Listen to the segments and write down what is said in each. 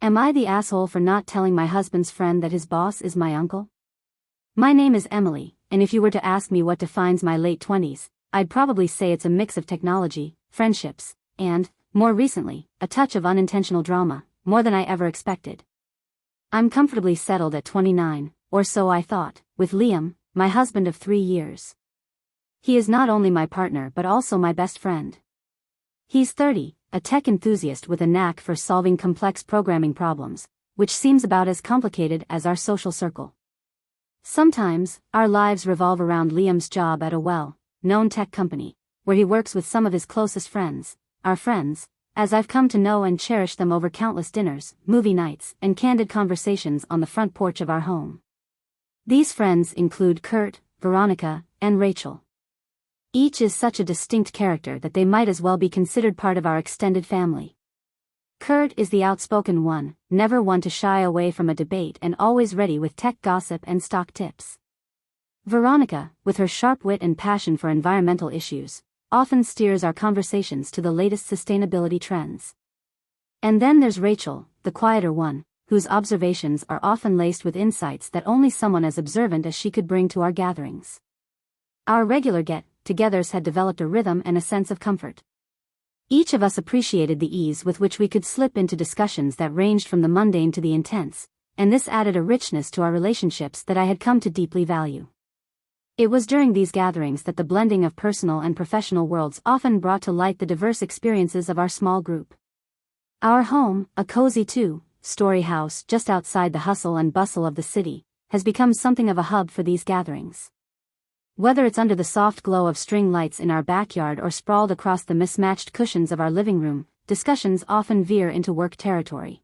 Am I the asshole for not telling my husband's friend that his boss is my uncle? My name is Emily, and if you were to ask me what defines my late 20s, I'd probably say it's a mix of technology, friendships, and, more recently, a touch of unintentional drama, more than I ever expected. I'm comfortably settled at 29, or so I thought, with Liam, my husband of 3 years. He is not only my partner but also my best friend. He's 30, a tech enthusiast with a knack for solving complex programming problems, which seems about as complicated as our social circle. Sometimes, our lives revolve around Liam's job at a well-known tech company, where he works with some of his closest friends, our friends, as I've come to know and cherish them over countless dinners, movie nights, and candid conversations on the front porch of our home. These friends include Kurt, Veronica, and Rachel. Each is such a distinct character that they might as well be considered part of our extended family. Kurt is the outspoken one, never one to shy away from a debate and always ready with tech gossip and stock tips. Veronica, with her sharp wit and passion for environmental issues, often steers our conversations to the latest sustainability trends. And then there's Rachel, the quieter one, whose observations are often laced with insights that only someone as observant as she could bring to our gatherings. Our regular get-togethers had developed a rhythm and a sense of comfort. Each of us appreciated the ease with which we could slip into discussions that ranged from the mundane to the intense, and this added a richness to our relationships that I had come to deeply value. It was during these gatherings that the blending of personal and professional worlds often brought to light the diverse experiences of our small group. Our home, a cozy two-story house just outside the hustle and bustle of the city, has become something of a hub for these gatherings. Whether it's under the soft glow of string lights in our backyard or sprawled across the mismatched cushions of our living room, discussions often veer into work territory.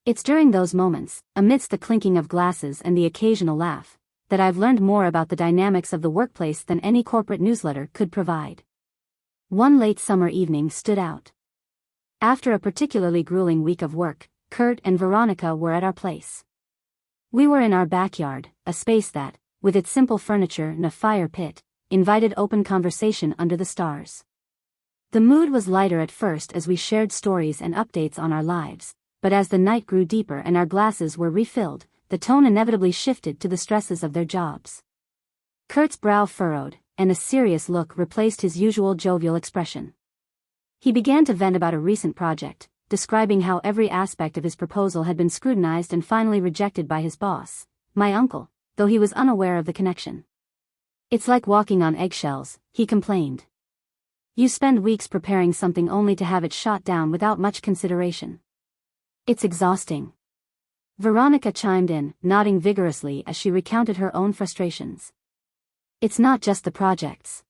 It's during those moments, amidst the clinking of glasses and the occasional laugh, that I've learned more about the dynamics of the workplace than any corporate newsletter could provide. One late summer evening stood out. After a particularly grueling week of work, Kurt and Veronica were at our place. We were in our backyard, a space that, with its simple furniture and a fire pit, invited open conversation under the stars. The mood was lighter at first as we shared stories and updates on our lives, but as the night grew deeper and our glasses were refilled, the tone inevitably shifted to the stresses of their jobs. Kurt's brow furrowed, and a serious look replaced his usual jovial expression. He began to vent about a recent project, describing how every aspect of his proposal had been scrutinized and finally rejected by his boss, my uncle, though he was unaware of the connection. "It's like walking on eggshells," he complained. "You spend weeks preparing something only to have it shot down without much consideration. It's exhausting." Veronica chimed in, nodding vigorously as she recounted her own frustrations. "It's not just the projects.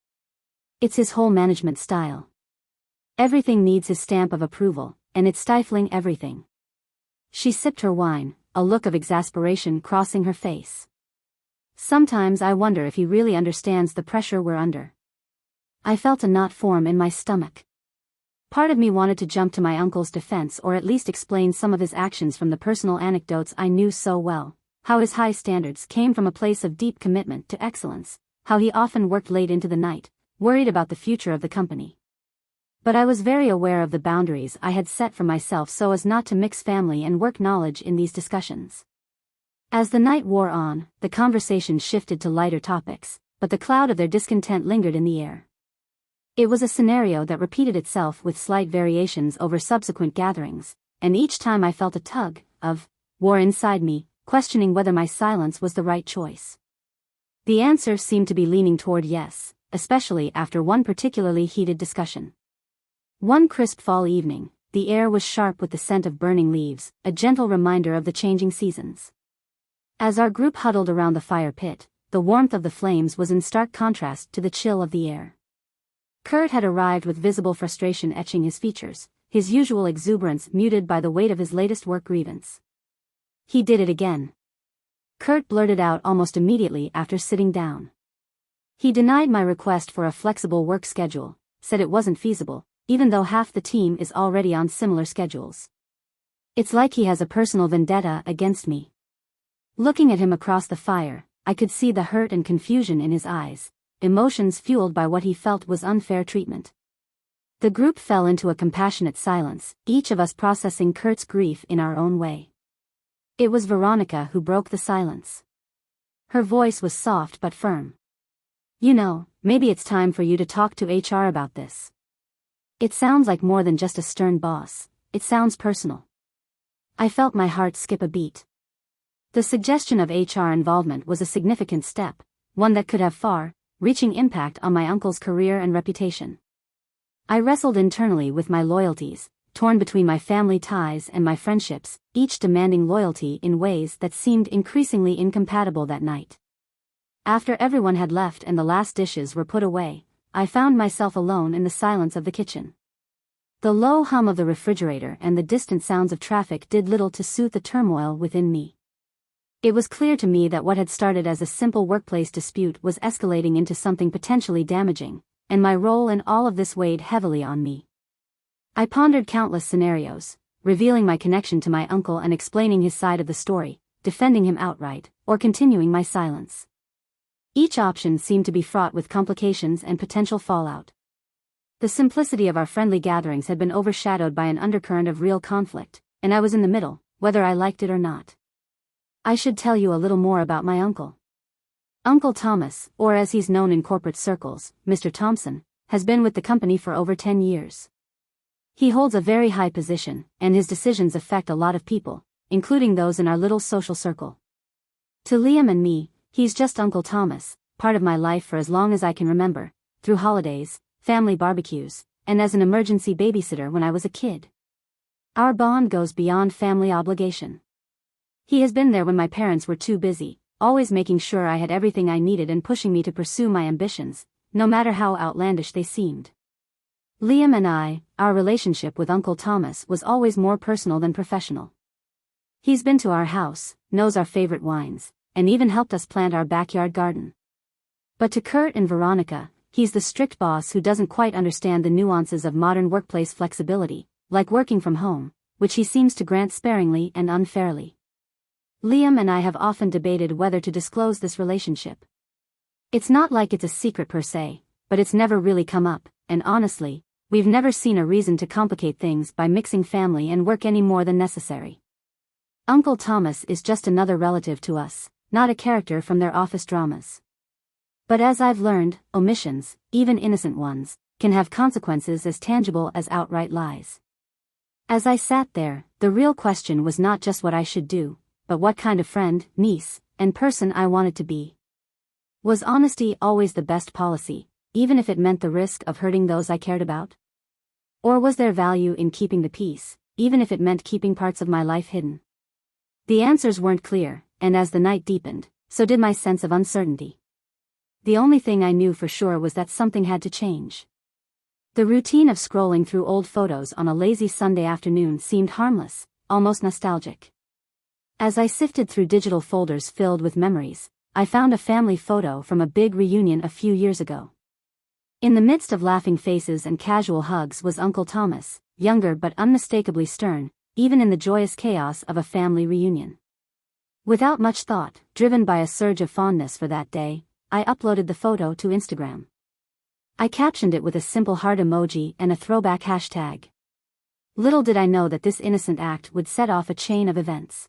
It's his whole management style. Everything needs his stamp of approval, and it's stifling everything." She sipped her wine, a look of exasperation crossing her face. "Sometimes I wonder if he really understands the pressure we're under." I felt a knot form in my stomach. Part of me wanted to jump to my uncle's defense or at least explain some of his actions from the personal anecdotes I knew so well, how his high standards came from a place of deep commitment to excellence, how he often worked late into the night, worried about the future of the company. But I was very aware of the boundaries I had set for myself so as not to mix family and work knowledge in these discussions. As the night wore on, the conversation shifted to lighter topics, but the cloud of their discontent lingered in the air. It was a scenario that repeated itself with slight variations over subsequent gatherings, and each time I felt a tug of war inside me, questioning whether my silence was the right choice. The answer seemed to be leaning toward yes, especially after one particularly heated discussion. One crisp fall evening, the air was sharp with the scent of burning leaves, a gentle reminder of the changing seasons. As our group huddled around the fire pit, the warmth of the flames was in stark contrast to the chill of the air. Kurt had arrived with visible frustration etching his features, his usual exuberance muted by the weight of his latest work grievance. "He did it again," Kurt blurted out almost immediately after sitting down. He denied my request for a flexible work schedule, said it wasn't feasible, even though half the team is already on similar schedules. "It's like he has a personal vendetta against me." Looking at him across the fire, I could see the hurt and confusion in his eyes, emotions fueled by what he felt was unfair treatment. The group fell into a compassionate silence, each of us processing Kurt's grief in our own way. It was Veronica who broke the silence. Her voice was soft but firm. "You know, maybe it's time for you to talk to HR about this. It sounds like more than just a stern boss, it sounds personal." I felt my heart skip a beat. The suggestion of HR involvement was a significant step, one that could have far-reaching impact on my uncle's career and reputation. I wrestled internally with my loyalties, torn between my family ties and my friendships, each demanding loyalty in ways that seemed increasingly incompatible that night. After everyone had left and the last dishes were put away, I found myself alone in the silence of the kitchen. The low hum of the refrigerator and the distant sounds of traffic did little to soothe the turmoil within me. It was clear to me that what had started as a simple workplace dispute was escalating into something potentially damaging, and my role in all of this weighed heavily on me. I pondered countless scenarios, revealing my connection to my uncle and explaining his side of the story, defending him outright, or continuing my silence. Each option seemed to be fraught with complications and potential fallout. The simplicity of our friendly gatherings had been overshadowed by an undercurrent of real conflict, and I was in the middle, whether I liked it or not. I should tell you a little more about my uncle. Uncle Thomas, or as he's known in corporate circles, Mr. Thompson, has been with the company for over 10 years. He holds a very high position, and his decisions affect a lot of people, including those in our little social circle. To Liam and me, he's just Uncle Thomas, part of my life for as long as I can remember, through holidays, family barbecues, and as an emergency babysitter when I was a kid. Our bond goes beyond family obligation. He has been there when my parents were too busy, always making sure I had everything I needed and pushing me to pursue my ambitions, no matter how outlandish they seemed. Liam and our relationship with Uncle Thomas was always more personal than professional. He's been to our house, knows our favorite wines, and even helped us plant our backyard garden. But to Kurt and Veronica, he's the strict boss who doesn't quite understand the nuances of modern workplace flexibility, like working from home, which he seems to grant sparingly and unfairly. Liam and I have often debated whether to disclose this relationship. It's not like it's a secret per se, but it's never really come up, and honestly, we've never seen a reason to complicate things by mixing family and work any more than necessary. Uncle Thomas is just another relative to us, not a character from their office dramas. But as I've learned, omissions, even innocent ones, can have consequences as tangible as outright lies. As I sat there, the real question was not just what I should do, but what kind of friend, niece, and person I wanted to be. Was honesty always the best policy, even if it meant the risk of hurting those I cared about? Or was there value in keeping the peace, even if it meant keeping parts of my life hidden? The answers weren't clear, and as the night deepened, so did my sense of uncertainty. The only thing I knew for sure was that something had to change. The routine of scrolling through old photos on a lazy Sunday afternoon seemed harmless, almost nostalgic. As I sifted through digital folders filled with memories, I found a family photo from a big reunion a few years ago. In the midst of laughing faces and casual hugs was Uncle Thomas, younger but unmistakably stern, even in the joyous chaos of a family reunion. Without much thought, driven by a surge of fondness for that day, I uploaded the photo to Instagram. I captioned it with a simple heart emoji and a throwback hashtag. Little did I know that this innocent act would set off a chain of events.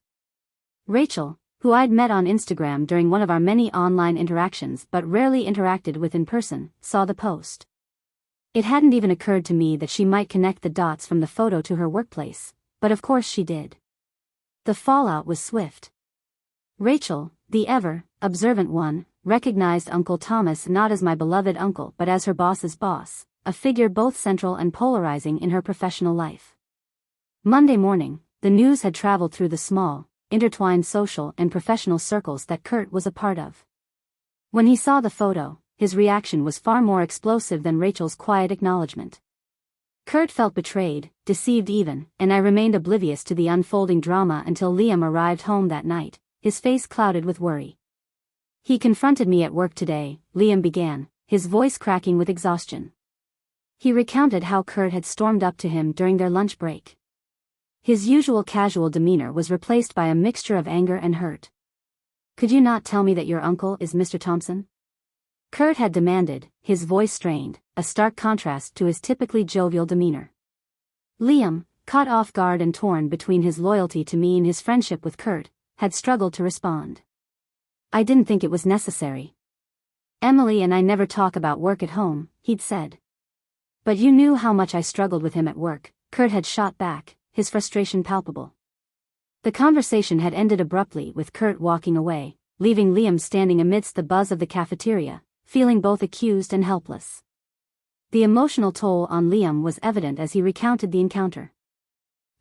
Rachel, who I'd met on Instagram during one of our many online interactions but rarely interacted with in person, saw the post. It hadn't even occurred to me that she might connect the dots from the photo to her workplace, but of course she did. The fallout was swift. Rachel, the ever-observant one, recognized Uncle Thomas not as my beloved uncle but as her boss's boss, a figure both central and polarizing in her professional life. Monday morning, the news had traveled through the small, intertwined social and professional circles that Kurt was a part of. When he saw the photo, his reaction was far more explosive than Rachel's quiet acknowledgement. Kurt felt betrayed, deceived even, and I remained oblivious to the unfolding drama until Liam arrived home that night, his face clouded with worry. He confronted me at work today, Liam began, his voice cracking with exhaustion. He recounted how Kurt had stormed up to him during their lunch break. His usual casual demeanor was replaced by a mixture of anger and hurt. "Could you not tell me that your uncle is Mr. Thompson?" Kurt had demanded, his voice strained, a stark contrast to his typically jovial demeanor. Liam, caught off guard and torn between his loyalty to me and his friendship with Kurt, had struggled to respond. "I didn't think it was necessary. Emily and I never talk about work at home," he'd said. "But you knew how much I struggled with him at work," Kurt had shot back, his frustration palpable. The conversation had ended abruptly with Kurt walking away, leaving Liam standing amidst the buzz of the cafeteria, feeling both accused and helpless. The emotional toll on Liam was evident as he recounted the encounter.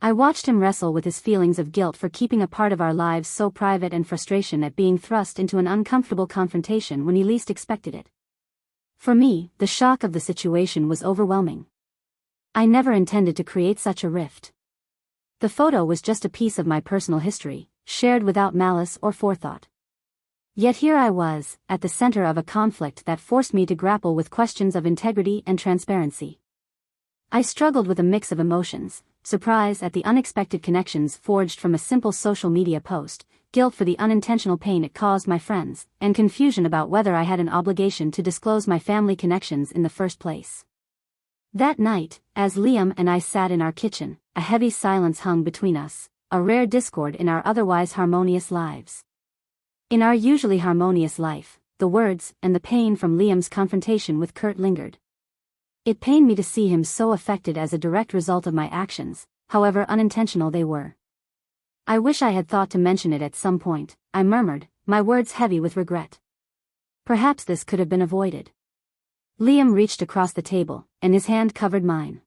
I watched him wrestle with his feelings of guilt for keeping a part of our lives so private and frustration at being thrust into an uncomfortable confrontation when he least expected it. For me, the shock of the situation was overwhelming. I never intended to create such a rift. The photo was just a piece of my personal history, shared without malice or forethought. Yet here I was, at the center of a conflict that forced me to grapple with questions of integrity and transparency. I struggled with a mix of emotions: surprise at the unexpected connections forged from a simple social media post, guilt for the unintentional pain it caused my friends, and confusion about whether I had an obligation to disclose my family connections in the first place. That night, as Liam and I sat in our kitchen, a heavy silence hung between us, a rare discord in our otherwise harmonious lives. In our usually harmonious life, the words and the pain from Liam's confrontation with Kurt lingered. It pained me to see him so affected as a direct result of my actions, however unintentional they were. "I wish I had thought to mention it at some point," I murmured, my words heavy with regret. "Perhaps this could have been avoided." Liam reached across the table, and his hand covered mine.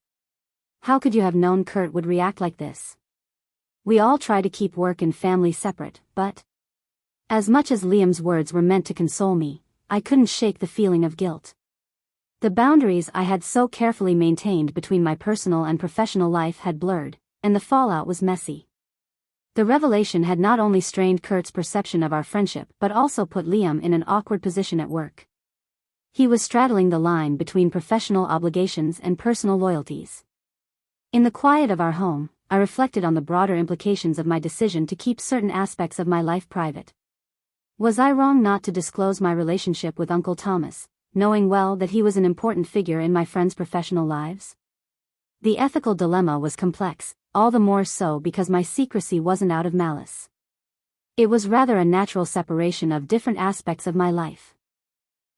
"How could you have known Kurt would react like this? We all try to keep work and family separate, but..." As much as Liam's words were meant to console me, I couldn't shake the feeling of guilt. The boundaries I had so carefully maintained between my personal and professional life had blurred, and the fallout was messy. The revelation had not only strained Kurt's perception of our friendship but also put Liam in an awkward position at work. He was straddling the line between professional obligations and personal loyalties. In the quiet of our home, I reflected on the broader implications of my decision to keep certain aspects of my life private. Was I wrong not to disclose my relationship with Uncle Thomas, knowing well that he was an important figure in my friends' professional lives? The ethical dilemma was complex, all the more so because my secrecy wasn't out of malice. It was rather a natural separation of different aspects of my life.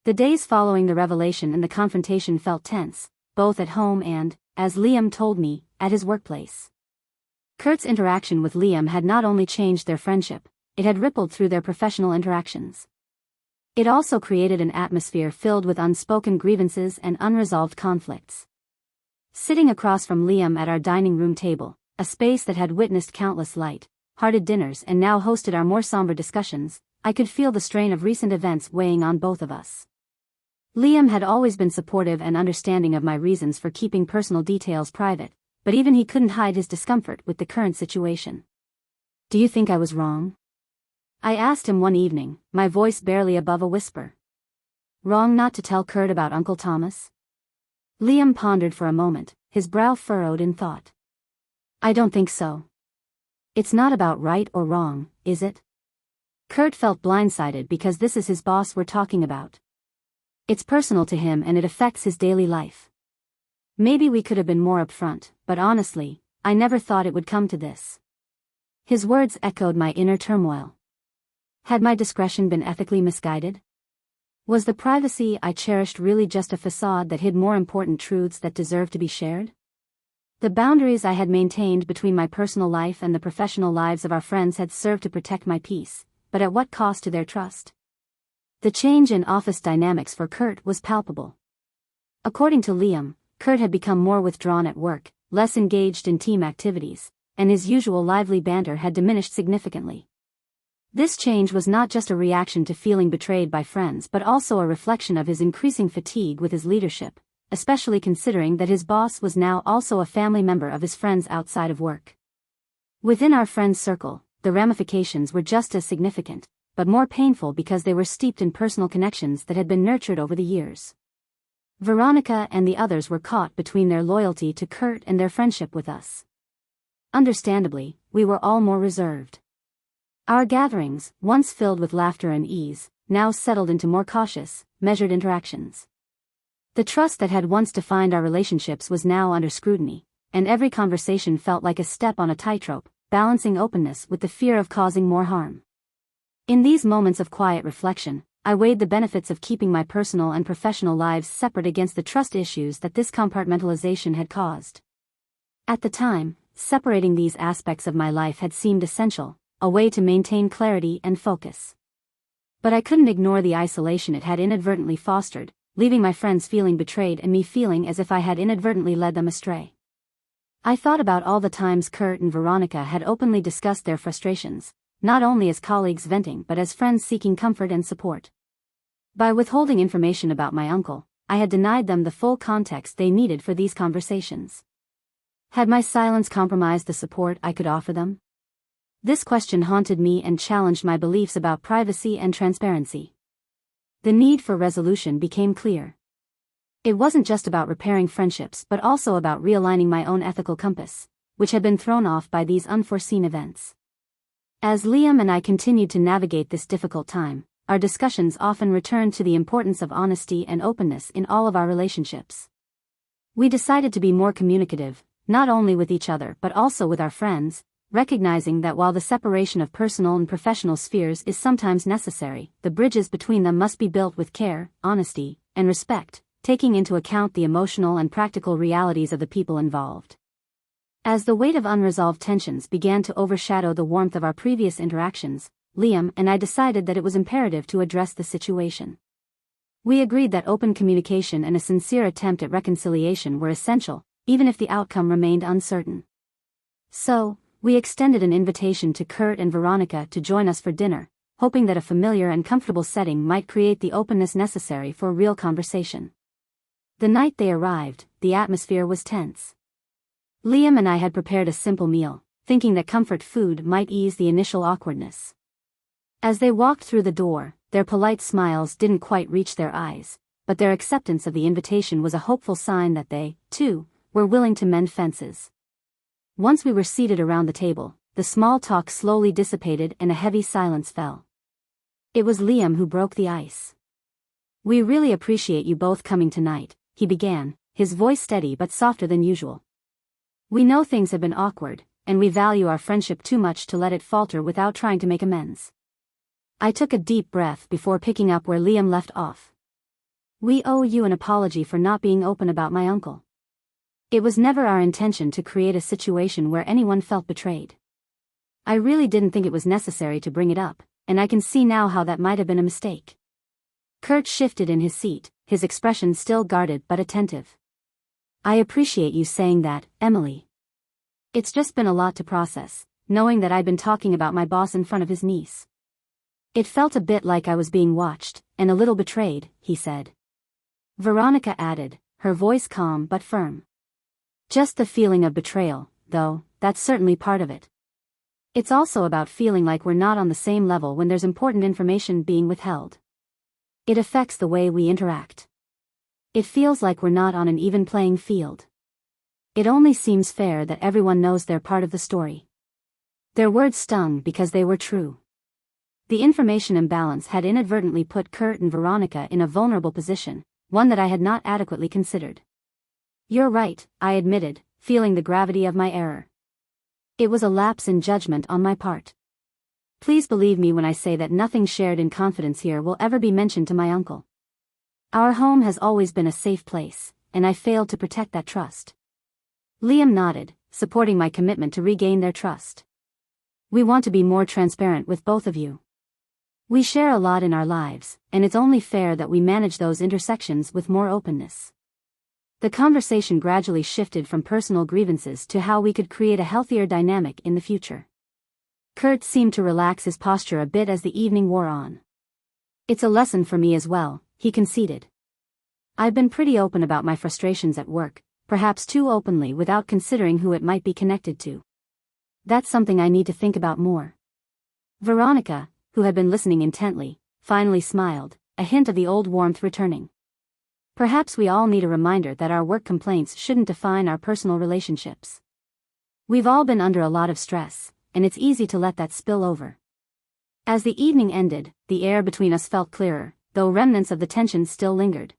The days following the revelation and the confrontation felt tense, both at home and, as Liam told me, at his workplace. Kurt's interaction with Liam had not only changed their friendship, it had rippled through their professional interactions. It also created an atmosphere filled with unspoken grievances and unresolved conflicts. Sitting across from Liam at our dining room table, a space that had witnessed countless light-hearted dinners and now hosted our more somber discussions, I could feel the strain of recent events weighing on both of us. Liam had always been supportive and understanding of my reasons for keeping personal details private, but even he couldn't hide his discomfort with the current situation. "Do you think I was wrong?" I asked him one evening, my voice barely above a whisper. "Wrong not to tell Kurt about Uncle Thomas?" Liam pondered for a moment, his brow furrowed in thought. "I don't think so. It's not about right or wrong, is it? Kurt felt blindsided because this is his boss we're talking about. It's personal to him and it affects his daily life. Maybe we could have been more upfront, but honestly, I never thought it would come to this." His words echoed my inner turmoil. Had my discretion been ethically misguided? Was the privacy I cherished really just a facade that hid more important truths that deserved to be shared? The boundaries I had maintained between my personal life and the professional lives of our friends had served to protect my peace, but at what cost to their trust? The change in office dynamics for Kurt was palpable. According to Liam, Kurt had become more withdrawn at work, less engaged in team activities, and his usual lively banter had diminished significantly. This change was not just a reaction to feeling betrayed by friends but also a reflection of his increasing fatigue with his leadership, especially considering that his boss was now also a family member of his friends outside of work. Within our friends' circle, the ramifications were just as significant, but more painful because they were steeped in personal connections that had been nurtured over the years. Veronica and the others were caught between their loyalty to Kurt and their friendship with us. Understandably, we were all more reserved. Our gatherings, once filled with laughter and ease, now settled into more cautious, measured interactions. The trust that had once defined our relationships was now under scrutiny, and every conversation felt like a step on a tightrope, balancing openness with the fear of causing more harm. In these moments of quiet reflection, I weighed the benefits of keeping my personal and professional lives separate against the trust issues that this compartmentalization had caused. At the time, separating these aspects of my life had seemed essential, a way to maintain clarity and focus. But I couldn't ignore the isolation it had inadvertently fostered, leaving my friends feeling betrayed and me feeling as if I had inadvertently led them astray. I thought about all the times Kurt and Veronica had openly discussed their frustrations, not only as colleagues venting but as friends seeking comfort and support. By withholding information about my uncle, I had denied them the full context they needed for these conversations. Had my silence compromised the support I could offer them? This question haunted me and challenged my beliefs about privacy and transparency. The need for resolution became clear. It wasn't just about repairing friendships but also about realigning my own ethical compass, which had been thrown off by these unforeseen events. As Liam and I continued to navigate this difficult time, our discussions often returned to the importance of honesty and openness in all of our relationships. We decided to be more communicative, not only with each other but also with our friends, recognizing that while the separation of personal and professional spheres is sometimes necessary, the bridges between them must be built with care, honesty, and respect, taking into account the emotional and practical realities of the people involved. As the weight of unresolved tensions began to overshadow the warmth of our previous interactions, Liam and I decided that it was imperative to address the situation. We agreed that open communication and a sincere attempt at reconciliation were essential, even if the outcome remained uncertain. So, we extended an invitation to Kurt and Veronica to join us for dinner, hoping that a familiar and comfortable setting might create the openness necessary for real conversation. The night they arrived, the atmosphere was tense. Liam and I had prepared a simple meal, thinking that comfort food might ease the initial awkwardness. As they walked through the door, their polite smiles didn't quite reach their eyes, but their acceptance of the invitation was a hopeful sign that they, too, were willing to mend fences. Once we were seated around the table, the small talk slowly dissipated and a heavy silence fell. It was Liam who broke the ice. "We really appreciate you both coming tonight," he began, his voice steady but softer than usual. "We know things have been awkward, and we value our friendship too much to let it falter without trying to make amends." I took a deep breath before picking up where Liam left off. "We owe you an apology for not being open about my uncle. It was never our intention to create a situation where anyone felt betrayed. I really didn't think it was necessary to bring it up, and I can see now how that might have been a mistake." Kurt shifted in his seat, his expression still guarded but attentive. "I appreciate you saying that, Emily. It's just been a lot to process, knowing that I'd been talking about my boss in front of his niece. It felt a bit like I was being watched, and a little betrayed," he said. Veronica added, her voice calm but firm. "Just the feeling of betrayal, though, that's certainly part of it. It's also about feeling like we're not on the same level when there's important information being withheld. It affects the way we interact. It feels like we're not on an even playing field. It only seems fair that everyone knows their part of the story." Their words stung because they were true. The information imbalance had inadvertently put Kurt and Veronica in a vulnerable position, one that I had not adequately considered. "You're right," I admitted, feeling the gravity of my error. "It was a lapse in judgment on my part. Please believe me when I say that nothing shared in confidence here will ever be mentioned to my uncle. Our home has always been a safe place, and I failed to protect that trust." Liam nodded, supporting my commitment to regain their trust. "We want to be more transparent with both of you. We share a lot in our lives, and it's only fair that we manage those intersections with more openness." The conversation gradually shifted from personal grievances to how we could create a healthier dynamic in the future. Kurt seemed to relax his posture a bit as the evening wore on. "It's a lesson for me as well," he conceded. "I've been pretty open about my frustrations at work, perhaps too openly without considering who it might be connected to. That's something I need to think about more." Veronica, who had been listening intently, finally smiled, a hint of the old warmth returning. "Perhaps we all need a reminder that our work complaints shouldn't define our personal relationships. We've all been under a lot of stress, and it's easy to let that spill over." As the evening ended, the air between us felt clearer, though remnants of the tension still lingered.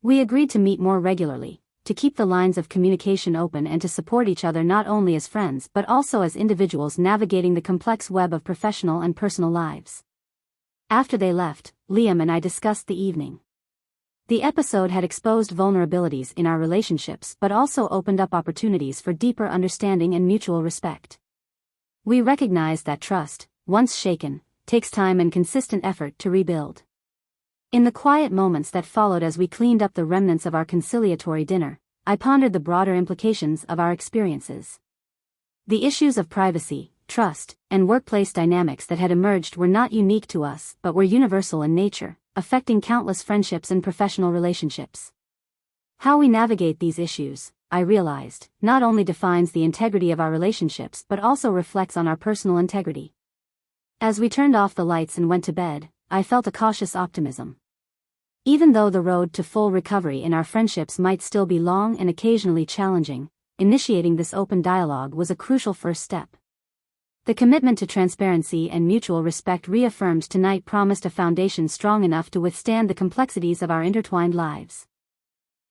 We agreed to meet more regularly, to keep the lines of communication open and to support each other not only as friends but also as individuals navigating the complex web of professional and personal lives. After they left, Liam and I discussed the evening. The episode had exposed vulnerabilities in our relationships but also opened up opportunities for deeper understanding and mutual respect. We recognized that trust, once shaken, takes time and consistent effort to rebuild. In the quiet moments that followed as we cleaned up the remnants of our conciliatory dinner, I pondered the broader implications of our experiences. The issues of privacy, trust, and workplace dynamics that had emerged were not unique to us but were universal in nature, affecting countless friendships and professional relationships. How we navigate these issues, I realized, not only defines the integrity of our relationships but also reflects on our personal integrity. As we turned off the lights and went to bed, I felt a cautious optimism. Even though the road to full recovery in our friendships might still be long and occasionally challenging, initiating this open dialogue was a crucial first step. The commitment to transparency and mutual respect reaffirmed tonight promised a foundation strong enough to withstand the complexities of our intertwined lives.